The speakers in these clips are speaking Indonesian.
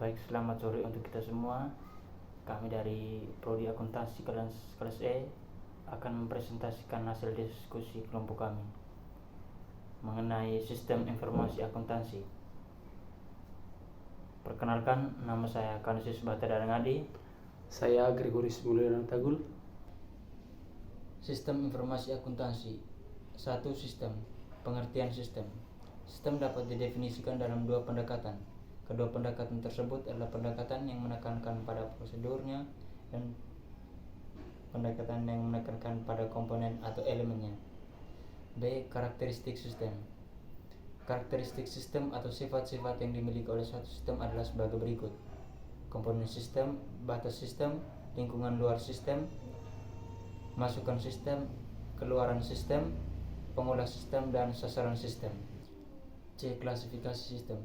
Baik, selamat sore untuk kita semua. Kami dari Prodi Akuntansi kelas E akan mempresentasikan hasil diskusi kelompok kami mengenai sistem informasi akuntansi. Perkenalkan, nama saya Kansius Batadangadi. Saya Gregoris Mulyono Tagul. Sistem informasi akuntansi. Satu, sistem. Pengertian sistem. Sistem dapat didefinisikan dalam dua pendekatan. Kedua pendekatan tersebut adalah pendekatan yang menekankan pada prosedurnya dan pendekatan yang menekankan pada komponen atau elemennya. B. Karakteristik sistem. Karakteristik sistem atau sifat-sifat yang dimiliki oleh suatu sistem adalah sebagai berikut: komponen sistem, batas sistem, lingkungan luar sistem, masukan sistem, keluaran sistem, pengolah sistem, dan sasaran sistem. C. Klasifikasi sistem.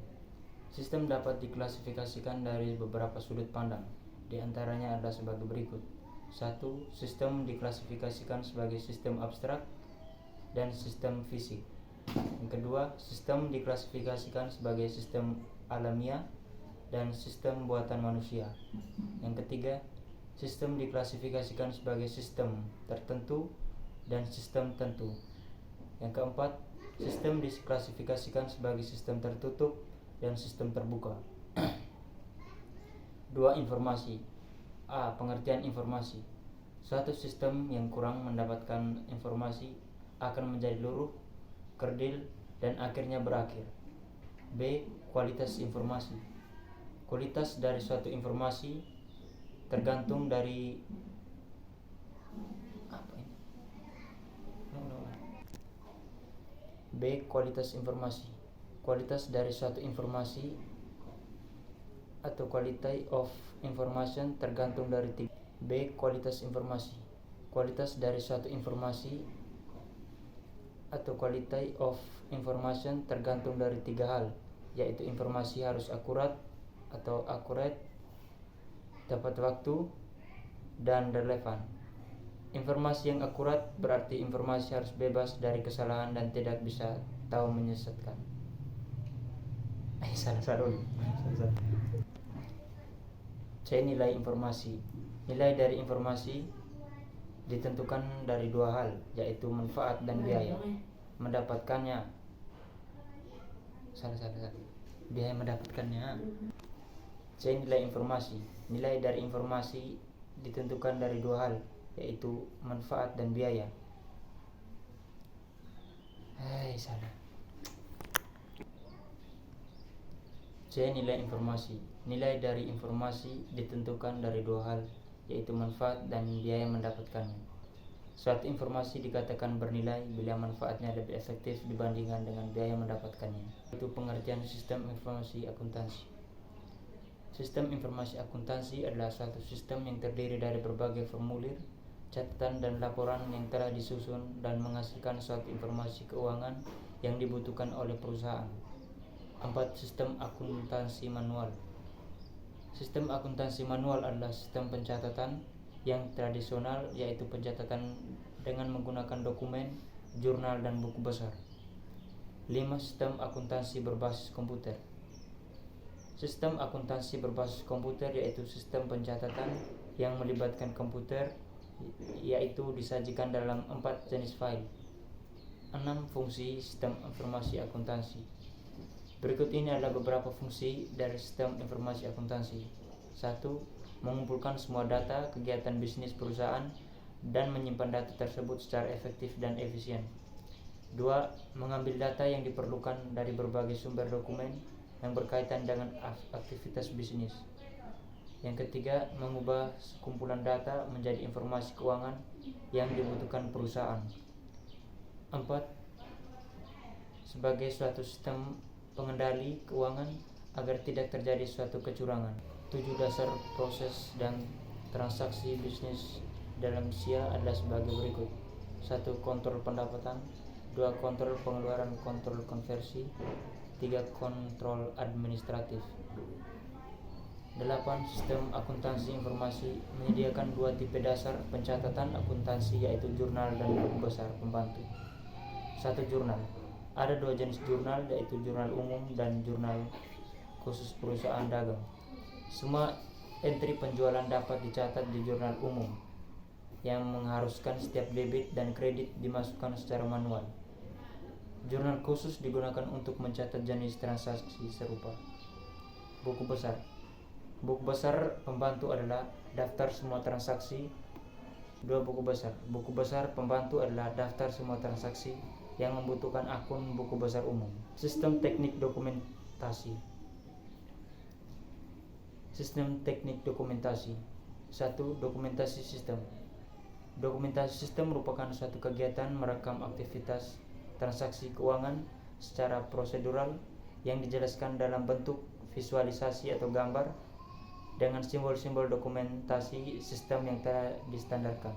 Sistem dapat diklasifikasikan dari beberapa sudut pandang. Di antaranya adalah sebagai berikut. 1. Sistem diklasifikasikan sebagai sistem abstrak dan sistem fisik. Yang kedua, sistem diklasifikasikan sebagai sistem alamiah dan sistem buatan manusia. Yang ketiga, sistem diklasifikasikan sebagai sistem tertentu dan sistem tentu. Yang keempat, sistem diklasifikasikan sebagai sistem tertutup dan sistem terbuka. 2. Informasi. A. Pengertian informasi. Suatu sistem yang kurang mendapatkan informasi akan menjadi luruh, kerdil, dan akhirnya berakhir. B. Kualitas informasi. Kualitas dari suatu informasi tergantung dari B. Kualitas informasi. Kualitas dari suatu informasi atau quality of information tergantung dari tiga. B. Kualitas informasi. Kualitas dari suatu informasi atau quality of information tergantung dari tiga hal, yaitu informasi harus akurat atau accurate, tepat waktu, dan relevan. Informasi yang akurat berarti informasi harus bebas dari kesalahan dan tidak bisa tahu menyesatkan. Salah. C. Nilai informasi. Nilai dari informasi ditentukan dari dua hal, yaitu manfaat dan biaya mendapatkannya. Biaya mendapatkannya. C. Nilai informasi. Nilai dari informasi ditentukan dari dua hal, yaitu manfaat dan biaya. C. Nilai informasi. Nilai dari informasi ditentukan dari dua hal, yaitu manfaat dan biaya mendapatkannya. Suatu informasi dikatakan bernilai bila manfaatnya lebih efektif dibandingkan dengan biaya mendapatkannya. Itu pengertian sistem informasi akuntansi. Sistem informasi akuntansi adalah suatu sistem yang terdiri dari berbagai formulir, catatan, dan laporan yang telah disusun dan menghasilkan suatu informasi keuangan yang dibutuhkan oleh perusahaan. 4. Sistem akuntansi manual. Sistem akuntansi manual adalah sistem pencatatan yang tradisional, yaitu pencatatan dengan menggunakan dokumen, jurnal, dan buku besar. 5. Sistem akuntansi berbasis komputer. Sistem akuntansi berbasis komputer yaitu sistem pencatatan yang melibatkan komputer, yaitu disajikan dalam 4 jenis file. 6. Fungsi sistem informasi akuntansi. Berikut ini adalah beberapa fungsi dari sistem informasi akuntansi. 1. Mengumpulkan semua data kegiatan bisnis perusahaan dan menyimpan data tersebut secara efektif dan efisien. 2. Mengambil data yang diperlukan dari berbagai sumber dokumen yang berkaitan dengan aktivitas bisnis. Yang ketiga, mengubah sekumpulan data menjadi informasi keuangan yang dibutuhkan perusahaan. 4. Sebagai suatu sistem pengendali keuangan agar tidak terjadi suatu kecurangan. 7. Dasar proses dan transaksi bisnis dalam SIA adalah sebagai berikut. 1. Kontrol pendapatan. 2. Kontrol pengeluaran, kontrol konversi. 3. Kontrol administratif. 8. Sistem akuntansi informasi menyediakan dua tipe dasar pencatatan akuntansi, yaitu jurnal dan buku besar pembantu. 1. Jurnal. Ada dua jenis jurnal, yaitu jurnal umum dan jurnal khusus perusahaan dagang. Semua entry penjualan dapat dicatat di jurnal umum yang mengharuskan setiap debit dan kredit dimasukkan secara manual. Jurnal khusus digunakan untuk mencatat jenis transaksi serupa. Buku besar. Buku besar pembantu adalah daftar semua transaksi. Dua buku besar. Buku besar pembantu adalah daftar semua transaksi yang membutuhkan akun buku besar umum. Sistem teknik dokumentasi. Sistem teknik dokumentasi. 1. Dokumentasi sistem. Dokumentasi sistem merupakan suatu kegiatan merekam aktivitas transaksi keuangan secara prosedural yang dijelaskan dalam bentuk visualisasi atau gambar dengan simbol-simbol dokumentasi sistem yang telah distandarkan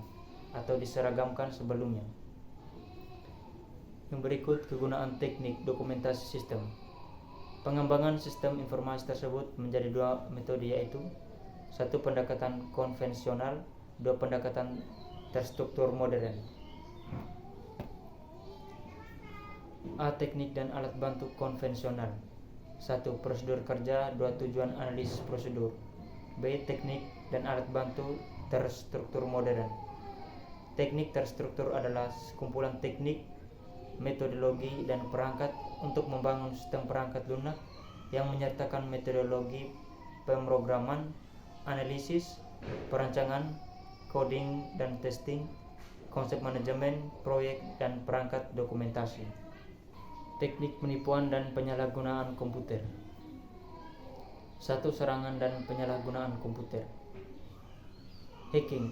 atau diseragamkan sebelumnya. Yang berikut kegunaan teknik dokumentasi sistem. Pengembangan sistem informasi tersebut menjadi dua metode, yaitu 1. Pendekatan konvensional, 2. Pendekatan terstruktur modern. A. Teknik dan alat bantu konvensional. 1. Prosedur kerja, 2. Tujuan analisis prosedur. B. Teknik dan alat bantu terstruktur modern. Teknik terstruktur adalah kumpulan teknik, metodologi, dan perangkat untuk membangun sistem perangkat lunak yang menyertakan metodologi pemrograman, analisis, perancangan, coding dan testing, konsep manajemen, proyek, dan perangkat dokumentasi. Teknik penipuan dan penyalahgunaan komputer. 1. Serangan dan penyalahgunaan komputer. Hacking,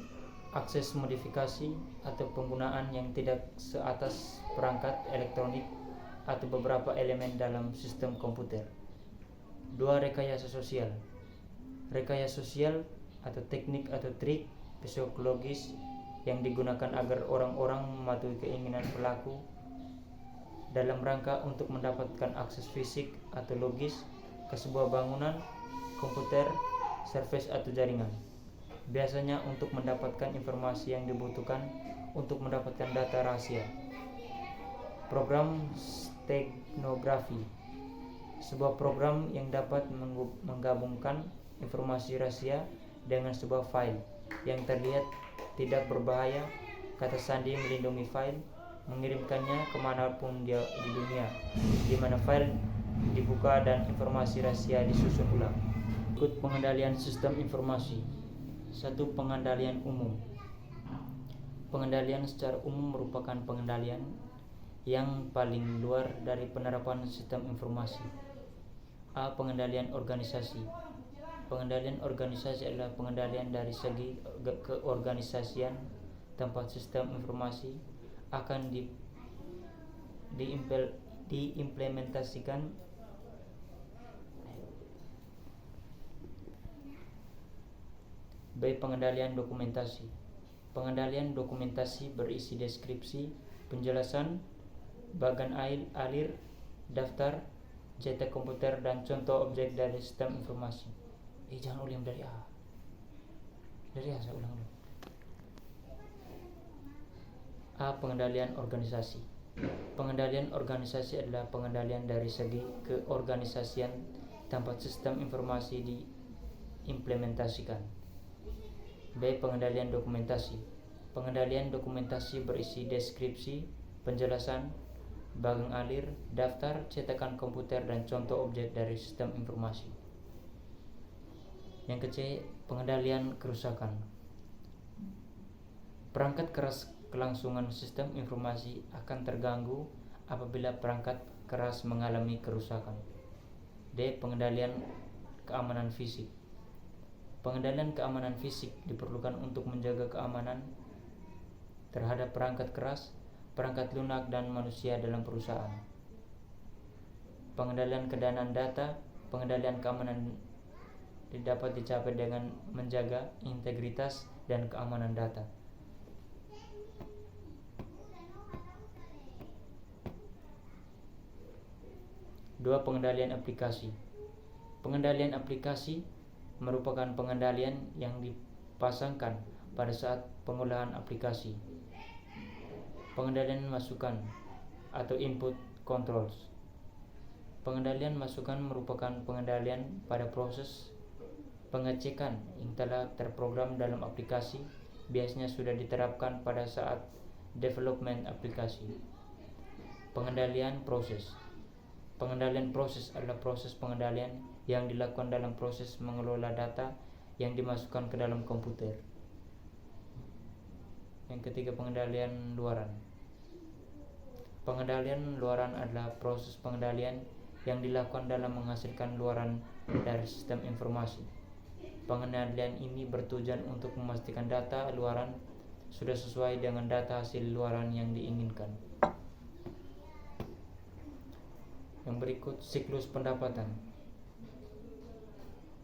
akses modifikasi atau penggunaan yang tidak seatas perangkat elektronik atau beberapa elemen dalam sistem komputer. 2. Rekayasa sosial. Rekayasa sosial atau teknik atau trik psikologis yang digunakan agar orang-orang mematuhi keinginan pelaku dalam rangka untuk mendapatkan akses fisik atau logis ke sebuah bangunan, komputer, servis atau jaringan. Biasanya untuk mendapatkan informasi yang dibutuhkan untuk mendapatkan data rahasia. Program stenografi, sebuah program yang dapat menggabungkan informasi rahasia dengan sebuah file yang terlihat tidak berbahaya. Kata sandi melindungi file, mengirimkannya kemanapun dia di dunia, di mana file dibuka dan informasi rahasia disusun ulang. Ikut pengendalian sistem informasi. 1. Pengendalian umum. Pengendalian secara umum merupakan pengendalian yang paling luar dari penerapan sistem informasi. A. Pengendalian organisasi. Pengendalian organisasi adalah pengendalian dari segi keorganisasian tempat sistem informasi akan diimplementasikan. B. Pengendalian dokumentasi. Pengendalian dokumentasi berisi deskripsi, penjelasan, bagan alir, daftar, cetak komputer, dan contoh objek dari sistem informasi. Jangan ulang dari A. Dari A saya ulang dulu. A. Pengendalian organisasi. Pengendalian organisasi adalah pengendalian dari segi keorganisasian tempat sistem informasi diimplementasikan. B. Pengendalian dokumentasi. Pengendalian dokumentasi berisi deskripsi, penjelasan, bagan alir, daftar, cetakan komputer, dan contoh objek dari sistem informasi. Yang ke-C. Pengendalian kerusakan. Perangkat keras kelangsungan sistem informasi akan terganggu apabila perangkat keras mengalami kerusakan. D. Pengendalian keamanan fisik. Pengendalian keamanan fisik diperlukan untuk menjaga keamanan terhadap perangkat keras, perangkat lunak, dan manusia dalam perusahaan. Pengendalian kedanaan data. Pengendalian keamanan dapat dicapai dengan menjaga integritas dan keamanan data. Dua. Pengendalian aplikasi. Pengendalian aplikasi merupakan pengendalian yang dipasangkan pada saat pengolahan aplikasi. Pengendalian masukan atau input controls. Pengendalian masukan merupakan pengendalian pada proses Pengecekan yang telah terprogram dalam aplikasi biasanya sudah diterapkan pada saat development aplikasi. Pengendalian proses. Pengendalian proses adalah proses pengendalian yang dilakukan dalam proses mengelola data yang dimasukkan ke dalam komputer. Yang ketiga, pengendalian luaran. Pengendalian luaran adalah proses pengendalian yang dilakukan dalam menghasilkan luaran dari sistem informasi. Pengendalian ini bertujuan untuk memastikan data luaran sudah sesuai dengan data hasil luaran yang diinginkan. Yang berikut, siklus pendapatan.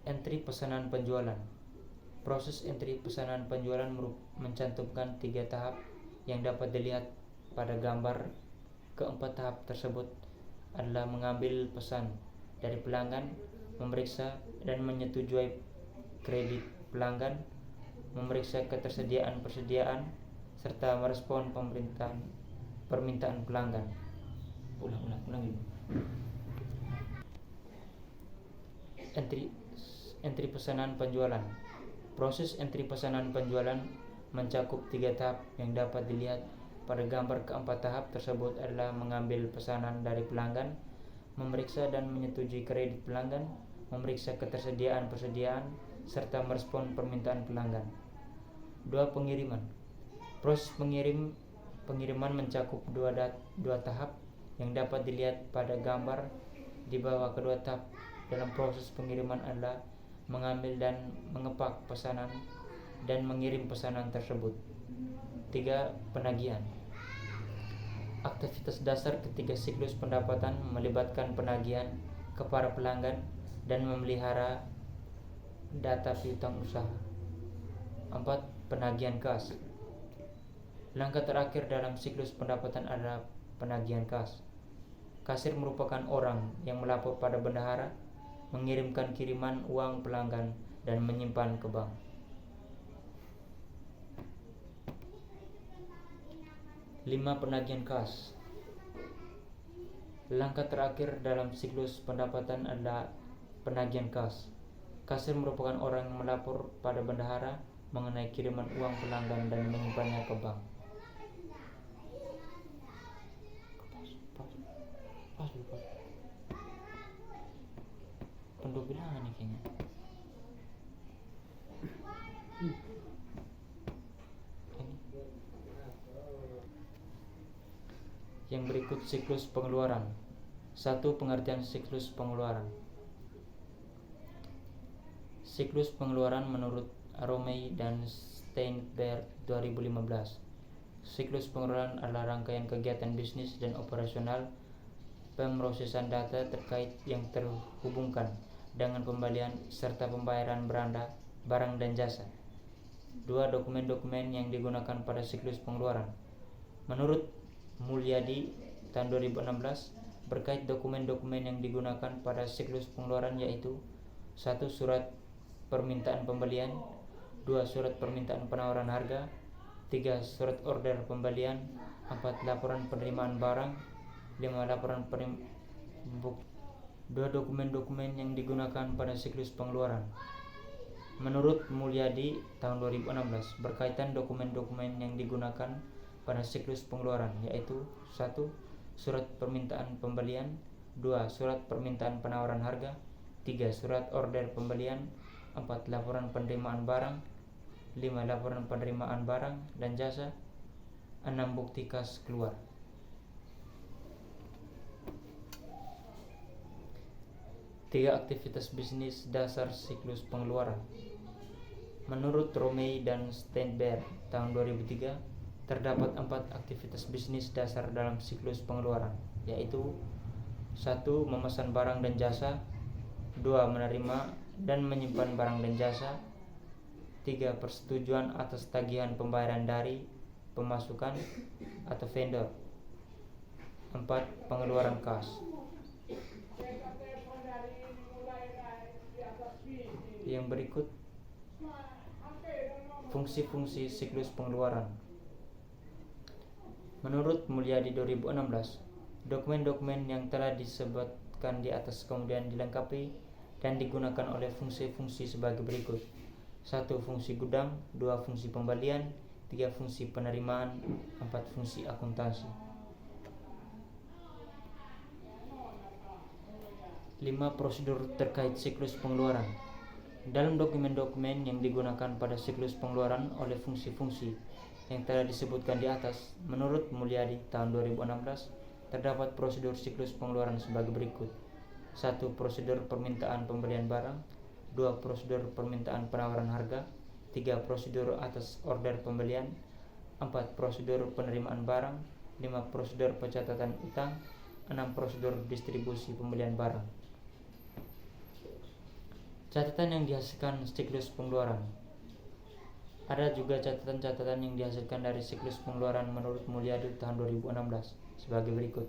Entry pesanan penjualan. Proses entry pesanan penjualan mencantumkan 3 tahap yang dapat dilihat pada gambar. Keempat tahap tersebut adalah mengambil pesan dari pelanggan, memeriksa dan menyetujui kredit pelanggan, memeriksa ketersediaan-persediaan, serta merespon permintaan pelanggan. Ulang ini. Entry pesanan penjualan. Proses entry pesanan penjualan mencakup 3 tahap yang dapat dilihat pada gambar. Keempat tahap tersebut adalah mengambil pesanan dari pelanggan, memeriksa dan menyetujui kredit pelanggan, memeriksa ketersediaan-persediaan, serta merespon permintaan pelanggan. 2. Pengiriman. Proses pengiriman mencakup 2 tahap yang dapat dilihat pada gambar di bawah. Kedua tahap dalam proses pengiriman adalah mengambil dan mengepak pesanan dan mengirim pesanan tersebut. 3. Penagihan. Aktivitas dasar ketiga siklus pendapatan melibatkan penagihan ke para pelanggan dan memelihara data piutang usaha. 4. Penagihan kas. Langkah terakhir dalam siklus pendapatan adalah penagihan kas. Kasir merupakan orang yang melapor pada bendahara, mengirimkan kiriman uang pelanggan, dan menyimpan ke bank. 5. Penagihan kas. Langkah terakhir dalam siklus pendapatan adalah penagihan kas. Kasir merupakan orang yang melapor pada bendahara mengenai kiriman uang pelanggan dan menyimpannya ke bank. Penduk bilangan nih kayaknya. Yang berikut siklus pengeluaran. 1. Pengertian siklus pengeluaran. Siklus pengeluaran menurut Romei dan Steinberg 2015. Siklus pengeluaran adalah rangkaian kegiatan bisnis dan operasional pemrosesan data terkait yang terhubungkan dengan pembelian serta pembayaran barang dan jasa. 2. Dokumen-dokumen yang digunakan pada siklus pengeluaran. Menurut Mulyadi tahun 2016, berkait dokumen-dokumen yang digunakan pada siklus pengeluaran yaitu 1. Surat permintaan pembelian, 2. Surat permintaan penawaran harga, 3. Surat order pembelian, 4. Laporan penerimaan barang, 5. Laporan dua dokumen-dokumen yang digunakan pada siklus pengeluaran. Menurut Mulyadi tahun 2016, berkaitan dokumen-dokumen yang digunakan pada siklus pengeluaran yaitu 1. Surat permintaan pembelian, 2. Surat permintaan penawaran harga, 3. Surat order pembelian, 4. Laporan penerimaan barang, 5. Laporan penerimaan barang dan jasa, 6. Bukti kas keluar. 3. Aktivitas bisnis dasar siklus pengeluaran. Menurut Romei dan Steinberg tahun 2003, terdapat 4 aktivitas bisnis dasar dalam siklus pengeluaran, yaitu 1. Memesan barang dan jasa, 2. Menerima dan menyimpan barang dan jasa, 3. Persetujuan atas tagihan pembayaran dari pemasukan atau vendor, 4. Pengeluaran kas. Yang berikut fungsi-fungsi siklus pengeluaran. Menurut Mulyadi 2016, dokumen-dokumen yang telah disebutkan di atas kemudian dilengkapi dan digunakan oleh fungsi-fungsi sebagai berikut: 1. Fungsi gudang, 2. Fungsi pembelian, 3. Fungsi penerimaan, 4. Fungsi akuntansi. 5. Prosedur terkait siklus pengeluaran. Dalam dokumen-dokumen yang digunakan pada siklus pengeluaran oleh fungsi-fungsi yang telah disebutkan di atas, menurut Mulyadi tahun 2016, terdapat prosedur siklus pengeluaran sebagai berikut: 1. Prosedur permintaan pembelian barang, 2. Prosedur permintaan penawaran harga, 3. Prosedur atas order pembelian, 4. Prosedur penerimaan barang, 5. Prosedur pencatatan utang, 6. Prosedur distribusi pembelian barang. Catatan yang dihasilkan siklus pengeluaran. Ada juga catatan-catatan yang dihasilkan dari siklus pengeluaran menurut Mulyadi tahun 2016 sebagai berikut: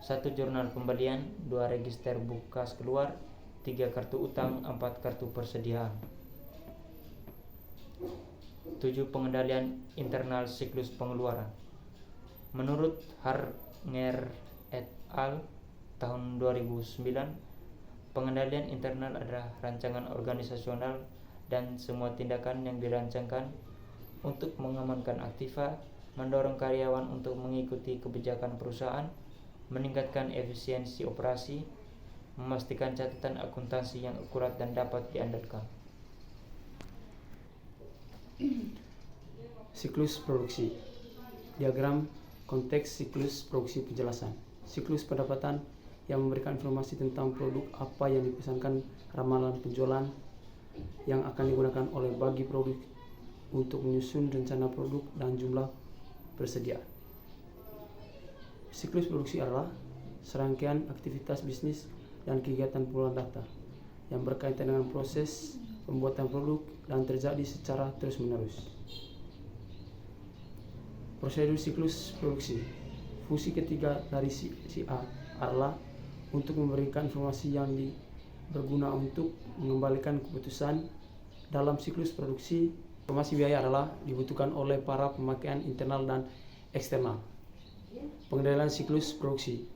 1. Jurnal pembelian, 2. Register buku kas keluar, 3. Kartu utang, 4. Kartu persediaan. 7. Pengendalian internal siklus pengeluaran. Menurut Hartner et al. Tahun 2009, pengendalian internal adalah rancangan organisasional dan semua tindakan yang dirancangkan untuk mengamankan aktiva, mendorong karyawan untuk mengikuti kebijakan perusahaan, meningkatkan efisiensi operasi, memastikan catatan akuntansi yang akurat dan dapat diandalkan. Siklus produksi. Diagram konteks siklus produksi penjelasan. Siklus pendapatan yang memberikan informasi tentang produk apa yang dipesankan, ramalan penjualan yang akan digunakan oleh bagi produk untuk menyusun rencana produk dan jumlah persediaan. Siklus produksi adalah serangkaian aktivitas bisnis dan kegiatan pengumpulan data yang berkaitan dengan proses pembuatan produk dan terjadi secara terus-menerus. Prosedur siklus produksi. Fungsi ketiga dari si A adalah untuk memberikan informasi yang berguna untuk mengembalikan keputusan dalam siklus produksi. Informasi biaya adalah dibutuhkan oleh para pemakaian internal dan eksternal. Pengendalian siklus produksi.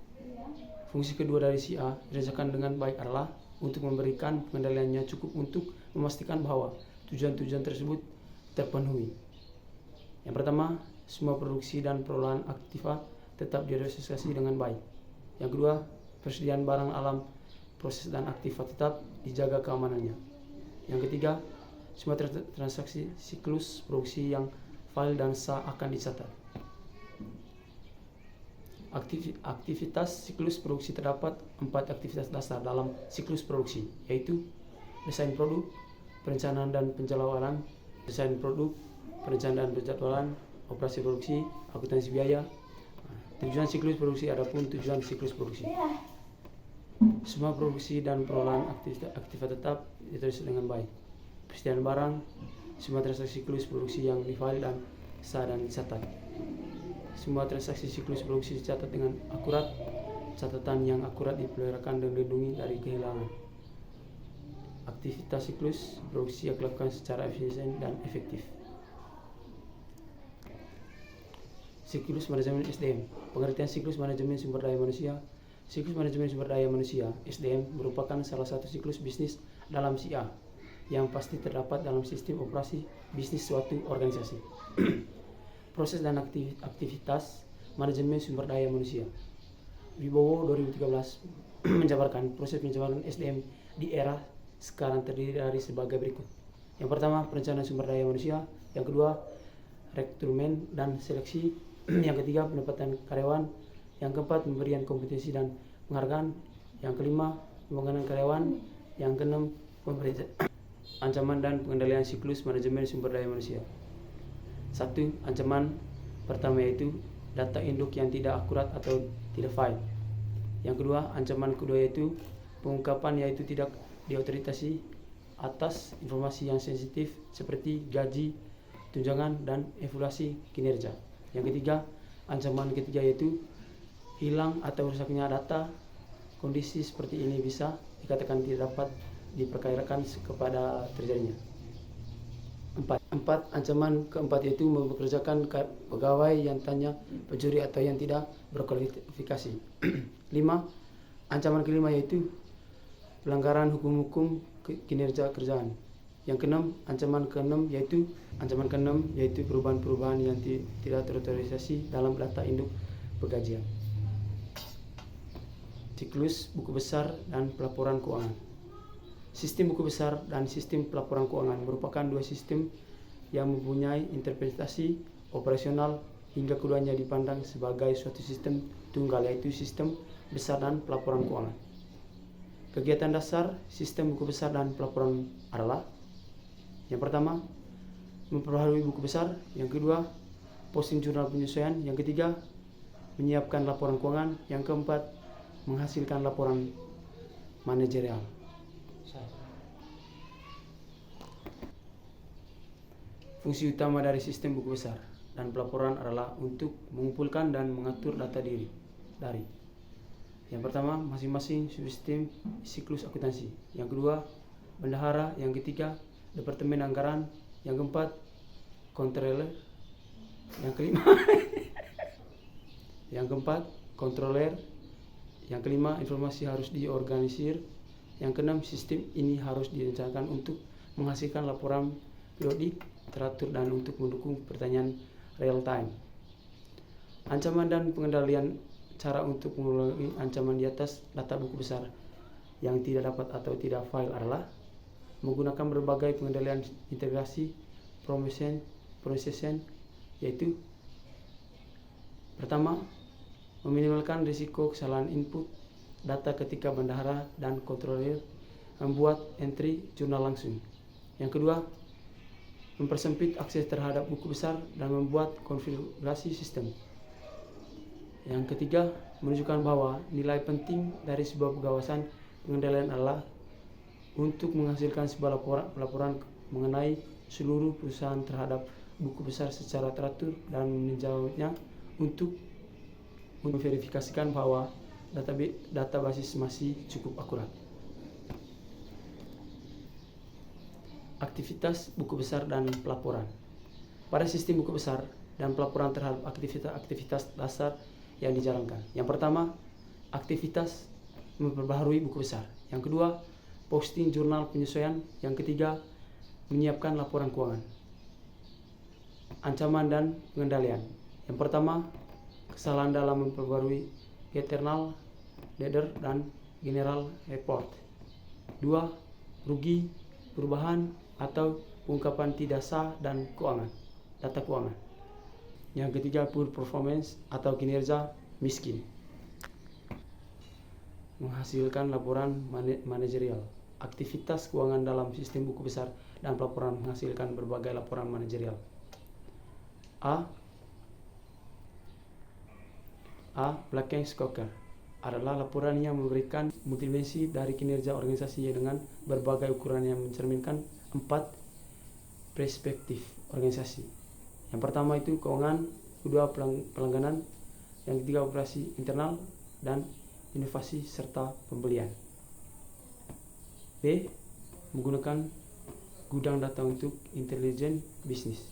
Fungsi kedua dari si A dirasakan dengan baik adalah untuk memberikan pengendaliannya cukup untuk memastikan bahwa tujuan-tujuan tersebut terpenuhi. Yang pertama, semua produksi dan perolahan aktiva tetap direalisasi dengan baik. Yang kedua, persediaan barang alam proses dan aktiva tetap dijaga keamanannya. Yang ketiga, semua transaksi siklus produksi yang valid dan sah akan dicatat. Aktivitas siklus produksi terdapat 4 aktivitas dasar dalam siklus produksi, yaitu desain produk, perencanaan dan penjadwalan, desain produk, perencanaan dan penjadwalan, operasi produksi, akuntansi biaya. Tujuan siklus produksi adapun tujuan siklus produksi. Semua produksi dan perolahan aktiva tetap ditulis dengan baik. Persediaan barang, semua transaksi siklus produksi yang valid dan sah dan dicatat. Semua transaksi siklus produksi dicatat dengan akurat. Catatan yang akurat dipeliharakan dan dilindungi dari kehilangan. Aktivitas siklus produksi yang dilakukan secara efisien dan efektif. Siklus manajemen SDM. Pengertian siklus manajemen sumber daya manusia. Siklus manajemen sumber daya manusia (SDM) merupakan salah satu siklus bisnis dalam si A yang pasti terdapat dalam sistem operasi bisnis suatu organisasi. Proses dan aktivitas manajemen sumber daya manusia. Wibowo 2013 menjabarkan proses penjabaran SDM di era sekarang terdiri dari sebagai berikut. Yang pertama, perencanaan sumber daya manusia. Yang kedua, rekrutmen dan seleksi. Yang ketiga, pendapatan karyawan. Yang keempat, pemberian kompetensi dan penghargaan. Yang kelima, pembangunan karyawan. Yang keenam, ancaman dan pengendalian siklus manajemen sumber daya manusia. 1. Ancaman pertama yaitu data induk yang tidak akurat atau tidak valid. Yang kedua, ancaman kedua yaitu pengungkapan yaitu tidak diotorisasi atas informasi yang sensitif seperti gaji, tunjangan, dan evaluasi kinerja. Yang ketiga, ancaman ketiga yaitu hilang atau rusaknya data. Kondisi seperti ini bisa dikatakan tidak dapat diperkirakan kepada terjadinya. 4. Ancaman keempat yaitu mempekerjakan pegawai yang tanya pencuri atau yang tidak berkualifikasi. 5. Ancaman kelima yaitu pelanggaran hukum-hukum kinerja kerjaan. Yang keenam, ancaman keenam yaitu perubahan-perubahan yang tidak terautorisasi dalam data induk pegajian. Siklus buku besar dan pelaporan keuangan. Sistem buku besar dan sistem pelaporan keuangan merupakan dua sistem yang mempunyai interpretasi operasional hingga keduanya dipandang sebagai suatu sistem tunggal, yaitu sistem besar dan pelaporan keuangan. Kegiatan dasar sistem buku besar dan pelaporan adalah: yang pertama, memperbaharui buku besar; yang kedua, posting jurnal penyesuaian; yang ketiga, menyiapkan laporan keuangan; yang keempat, menghasilkan laporan manajerial. Fungsi utama dari sistem buku besar dan pelaporan adalah untuk mengumpulkan dan mengatur data dari yang pertama, masing-masing subsistem siklus akuntansi; yang kedua, bendahara; yang ketiga, departemen anggaran; yang keempat, controller; yang kelima, informasi harus diorganisir; yang keenam, sistem ini harus direncanakan untuk menghasilkan laporan periodik teratur dan untuk mendukung pertanyaan real time. Ancaman dan pengendalian. Cara untuk mengurangi ancaman di atas data buku besar yang tidak dapat atau tidak file adalah menggunakan berbagai pengendalian integrasi processing, yaitu: pertama, meminimalkan risiko kesalahan input data ketika bendahara dan controller membuat entry jurnal langsung; yang kedua, mempersempit akses terhadap buku besar dan membuat konfigurasi sistem; yang ketiga, menunjukkan bahwa nilai penting dari sebuah pengawasan pengendalian adalah untuk menghasilkan sebuah laporan mengenai seluruh perusahaan terhadap buku besar secara teratur dan meninjaunya untuk memverifikasikan bahwa data basis masih cukup akurat. Aktivitas buku besar dan pelaporan. Pada sistem buku besar dan pelaporan terhadap aktivitas dasar yang dijalankan. Yang pertama, aktivitas memperbaharui buku besar; yang kedua, posting jurnal penyesuaian; yang ketiga, menyiapkan laporan keuangan. Ancaman dan pengendalian. Yang pertama, kesalahan dalam memperbarui internal ledger dan general report. 2. Rugi, perubahan atau pengungkapan tidak sah dan data keuangan. Yang ketiga, poor performance atau kinerja miskin. Menghasilkan laporan manajerial. Aktivitas keuangan dalam sistem buku besar dan pelaporan menghasilkan berbagai laporan manajerial. A. Blackened scorecard adalah laporan yang memberikan multidimensi dari kinerja organisasi dengan berbagai ukuran yang mencerminkan 4 perspektif organisasi. Yang pertama itu keuangan, kedua pelangganan, yang ketiga operasi internal, dan inovasi serta pembelian. B. Menggunakan gudang data untuk intelijen bisnis.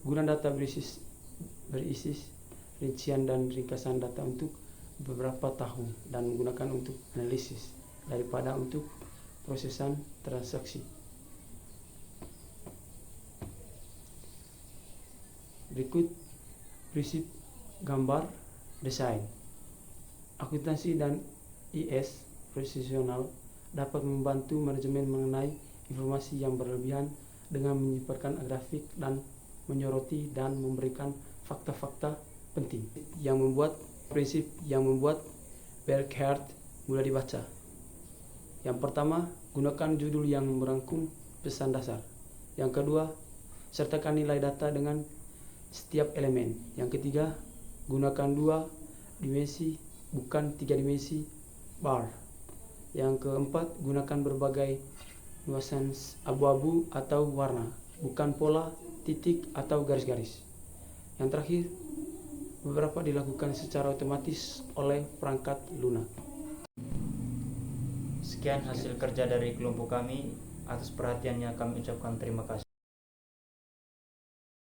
Gudang data berisi rincian dan ringkasan data untuk beberapa tahun dan menggunakan untuk analisis daripada untuk prosesan transaksi. Berikut prinsip gambar desain. Akuntansi dan IS profesional dapat membantu manajemen mengenai informasi yang berlebihan dengan menyebarkan grafik dan menyoroti dan memberikan fakta-fakta penting yang membuat Berkheart mudah dibaca. Yang pertama, gunakan judul yang merangkum pesan dasar. Yang kedua, sertakan nilai data dengan setiap elemen. Yang ketiga, gunakan 2 dimensi bukan 3 dimensi bar. Yang keempat, gunakan berbagai nuansa abu-abu atau warna, bukan pola, titik, atau garis-garis. Yang terakhir, beberapa dilakukan secara otomatis oleh perangkat lunak. Sekian hasil kerja dari kelompok kami. Atas perhatiannya kami ucapkan terima kasih.